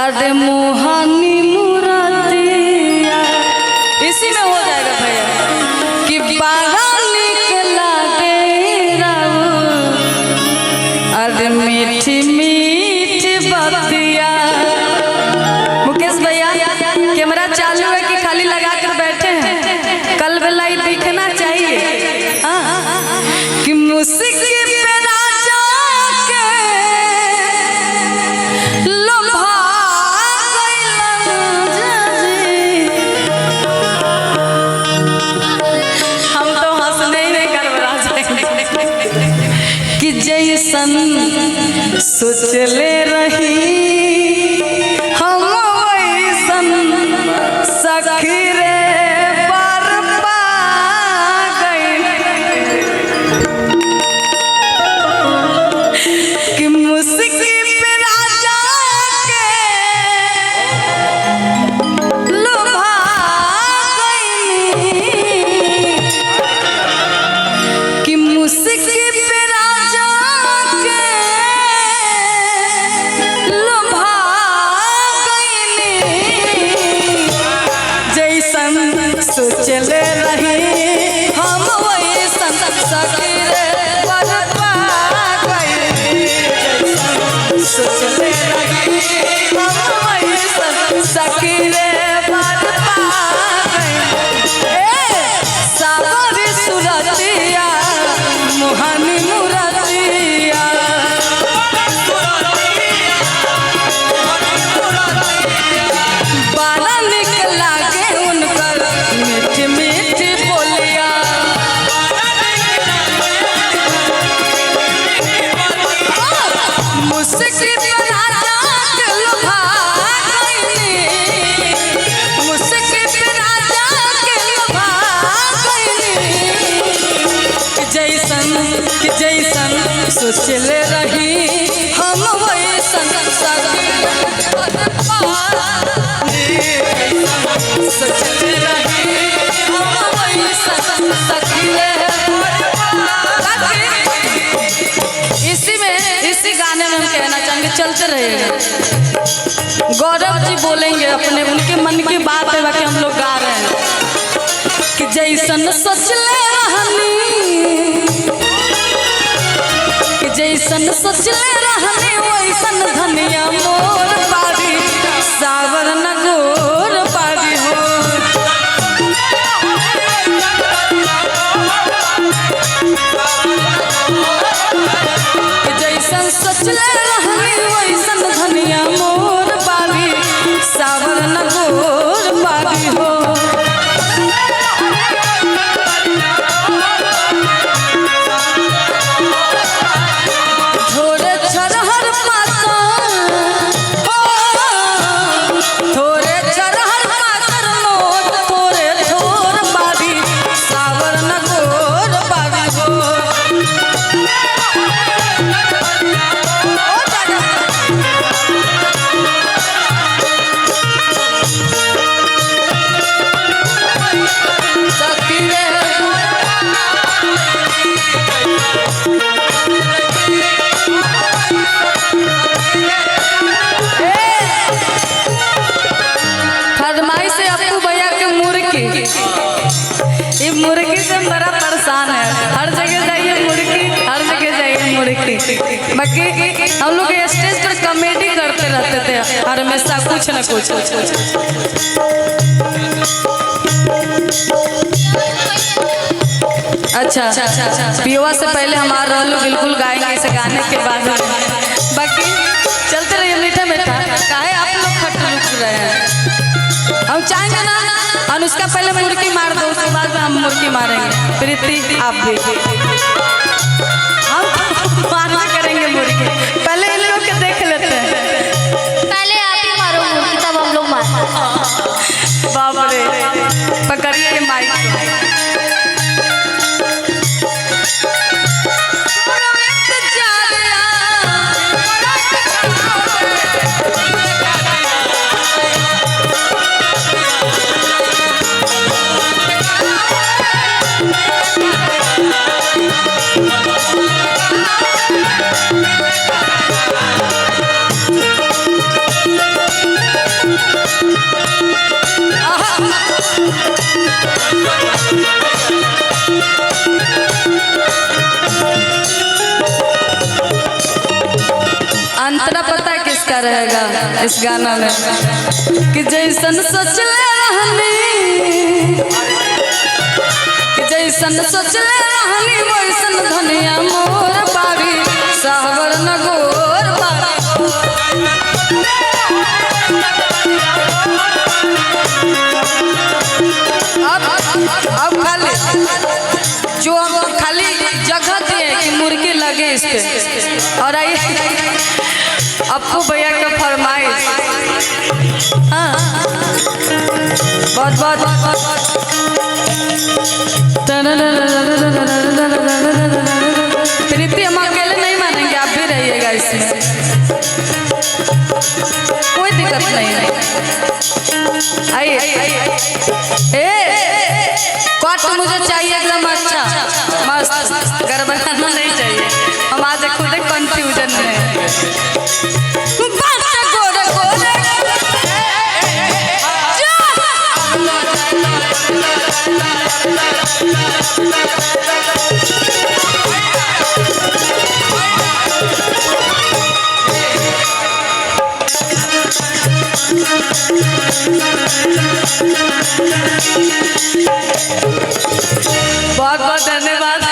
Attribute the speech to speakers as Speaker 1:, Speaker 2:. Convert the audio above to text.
Speaker 1: अरे मोहनी मुरादिया, इसी में हो जाएगा भैया कि बागा निकला गेरा, अरे मीठी मीठी बातिया। मुकेश भैया कैमरा चालू है कि खाली लगा कर बैठे हैं? कल बेला दिखना चाहिए। कि मुस्की पे राजा के लोभा हम तो हंसने ही नहीं कर कि जैसन सोचले रही हम वैसन सखी रे सोचले रही हम वैसन सखी रे बरपा गइली। सोचले रही हम वैसन सखी रे बरपा गइली। सावरी सुरतिया मोहनी मुरतिया, बाला निकला के उनकर मीठी मीठी बोलिया। मुस्की पे राजा के लोभा गइली, मुस्की पे राजा के लोभा गइली। कि जैसन सोचले रही हम वैसन सखी सोचले रही हम वैसन सखी। इसी गाने में हम कहना चाहेंगे, चलते रहेगा। गौरव जी बोलेंगे अपने, उनके मन की बात है बाकी हम लोग गा रहे हैं। कि जैसन सोचले रहनी, कि जैसन सोचले रहनी वैसन धनिया मोर बारी, सावर न गोर बारी हो। जैसन सोचले रहनी वैसन धनिया मोर बारी, सावर न गोर बारी हो। थोड़े छरहर पातर हो, थोड़े छरहर पातर मोट थोड़े थोर बारी, सावर न गोर बारी हो। फरमाइश है अपू भैया के मुर्गी, ये मुर्गी से बड़ा परेशान है। हर जगह जाइए मुर्गी, हर जगह जाइए मुर्गी। बाकी हम लोग स्टेज पर कॉमेडी करते रहते थे हर हमेशा कुछ न कुछ। अच्छा पियुआ से पहले हमारा रोल बिल्कुल गाएंगे इसे गाने के बाद। बाकी चलते रहिए मीठा मीठा, काहे आप लोग खट रुक रहे हैं? हम चाहेंगे ना अनुष्का पहले मुर्गी मार दो, उसके बाद में हम मुर्गी मारेंगे। प्रीति आप भी, हम मारना करेंगे मुर्गी। पहले इन लोग के देख लेते हैं।
Speaker 2: पहले आप ही मारो मुर्गी तब हम लोग मारेंगे।
Speaker 1: बाप रे, पकड़िए माइक को। इसका रहेगा इस गाना में कि जैसन सोचले रहनी, कि जैसन सोचले रहनी वैसन धनिया मोर बाड़ी सावर नगोर बाड़ी। अब खाली जो हम खाली जगह दिए कि मुर्गी लगे इस पे। और आइए अपू भैया का फरमाइश। हाँ बहुत बहुत प्रीति हम अकेले नहीं मानेंगे, आप भी रहिएगा इसमें, कोई दिक्कत नहीं है। आइए कट मुझे चाहिए एकदम अच्छा मस्त, गड़बड़ाना नहीं चाहिए। हम आज खुद कंफ्यूजन में हैं। बहुत बहुत धन्यवाद।